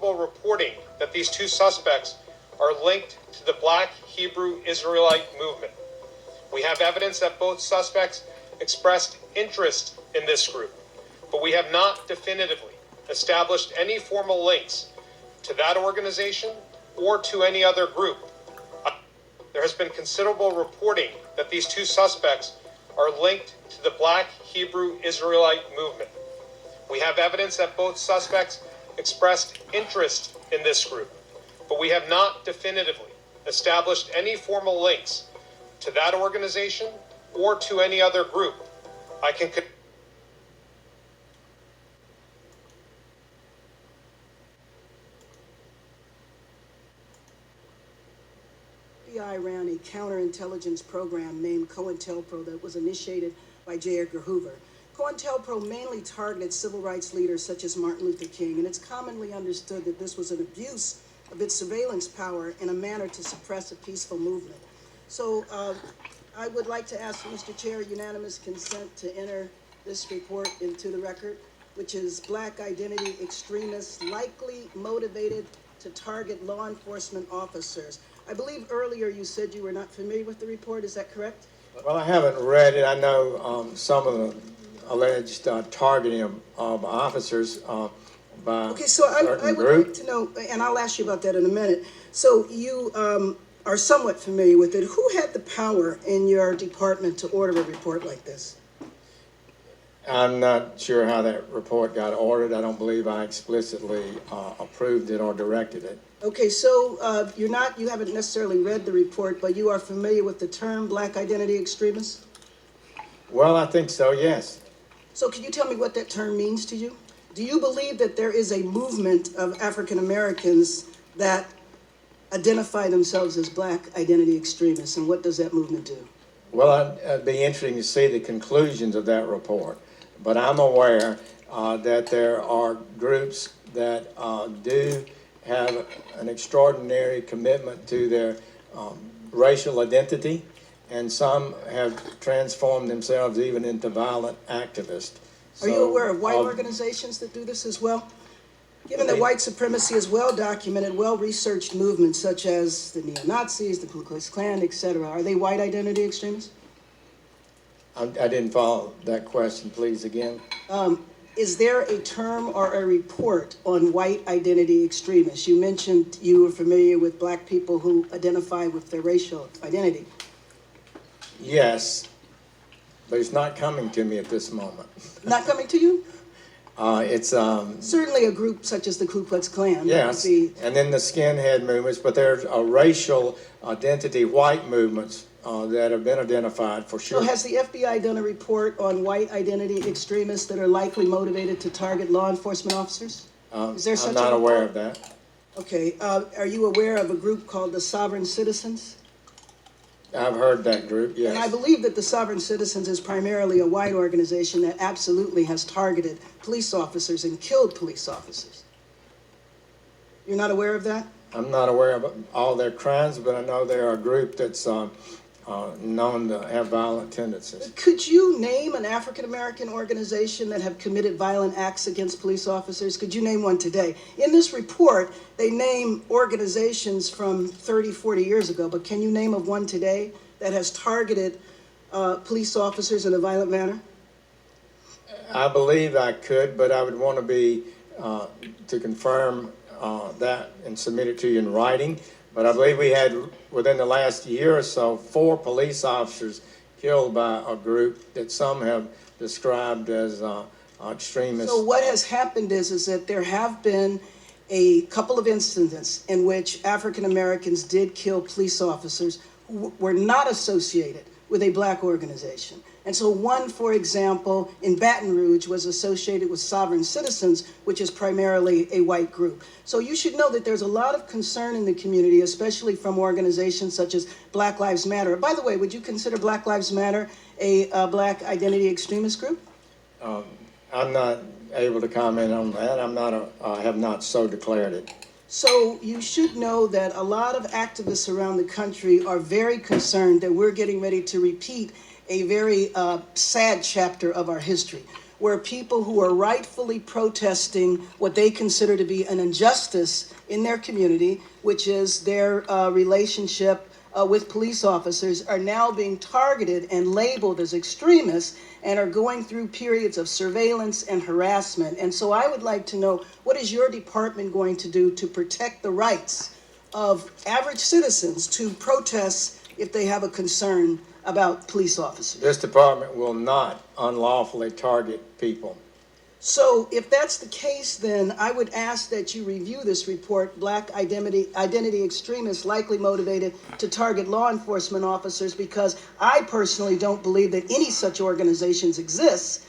considerable reporting that these two suspects are linked to the Black Hebrew Israelite movement. We have evidence that both suspects expressed interest in this group, but we have not definitively established any formal links to that organization or to any other group. There has been considerable reporting that these two suspects are linked to the Black Hebrew Israelite movement. We have evidence that both suspects expressed interest in this group, but we have not definitively established any formal links to that organization or to any other group. I can FBI ran a counterintelligence program named COINTELPRO that was initiated by J. Edgar Hoover. COINTELPRO mainly targeted civil rights leaders such as Martin Luther King, and it's commonly understood that this was an abuse of its surveillance power in a manner to suppress a peaceful movement. So I would like to ask Mr. Chair unanimous consent to enter this report into the record, which is Black identity extremists likely motivated to target law enforcement officers. I believe earlier you said you were not familiar with the report. Is that correct? Well, I haven't read it. I know some of the alleged targeting of officers by okay, so I would like to know, and I'll ask you about that in a minute. So you are somewhat familiar with it. Who had the power in your department to order a report like this? I'm not sure how that report got ordered. I don't believe I explicitly approved it or directed it. Okay, so you haven't necessarily read the report, but you are familiar with the term Black identity extremists? Well, I think so, yes. So can you tell me what that term means to you? Do you believe that there is a movement of African Americans that identify themselves as Black identity extremists, and what does that movement do? Well, it'd be interesting to see the conclusions of that report, but I'm aware that there are groups that do have an extraordinary commitment to their racial identity, and some have transformed themselves even into violent activists. Are you aware of white organizations that do this as well? Given that white supremacy is well-documented, well-researched movements such as the neo-Nazis, the Ku Klux Klan, etc., are they white identity extremists? I didn't follow that question, please, again. Is there a term or a report on white identity extremists? You mentioned you were familiar with Black people who identify with their racial identity. Yes, but it's not coming to me at this moment. Not coming to you? It's certainly a group such as the Ku Klux Klan. Yes, and then the skinhead movements, but there's a racial identity white movements that have been identified for sure. So has the FBI done a report on white identity extremists that are likely motivated to target law enforcement officers? Is there such I'm not aware of that. Okay, are you aware of a group called the Sovereign Citizens? I've heard that group, yes. And I believe that the Sovereign Citizens is primarily a white organization that absolutely has targeted police officers and killed police officers. You're not aware of that? I'm not aware of all their crimes, but I know they're a group that's known to have violent tendencies. Could you name an African-American organization that have committed violent acts against police officers? Could you name one today? In this report, they name organizations from 30, 40 years ago, but can you name of one today that has targeted police officers in a violent manner? I believe I could, but I would want to be, to confirm that and submit it to you in writing. But I believe we had, within the last year or so, 4 police officers killed by a group that some have described as extremists. So what has happened is that there have been a couple of incidents in which African Americans did kill police officers who were not associated with a Black organization. And so one, for example, in Baton Rouge was associated with Sovereign Citizens, which is primarily a white group. So you should know that there's a lot of concern in the community, especially from organizations such as Black Lives Matter. By the way, would you consider Black Lives Matter a Black identity extremist group? I'm not able to comment on that. I have not so declared it. So you should know that a lot of activists around the country are very concerned that we're getting ready to repeat a very sad chapter of our history. where people who are rightfully protesting what they consider to be an injustice in their community, which is their relationship with police officers, are now being targeted and labeled as extremists and are going through periods of surveillance and harassment. And so I would like to know, what is your department going to do to protect the rights of average citizens to protest if they have a concern about police officers? This department will not unlawfully target people. So if that's the case, then I would ask that you review this report, Black Identity Extremists Likely Motivated to Target Law Enforcement Officers, because I personally don't believe that any such organizations exist.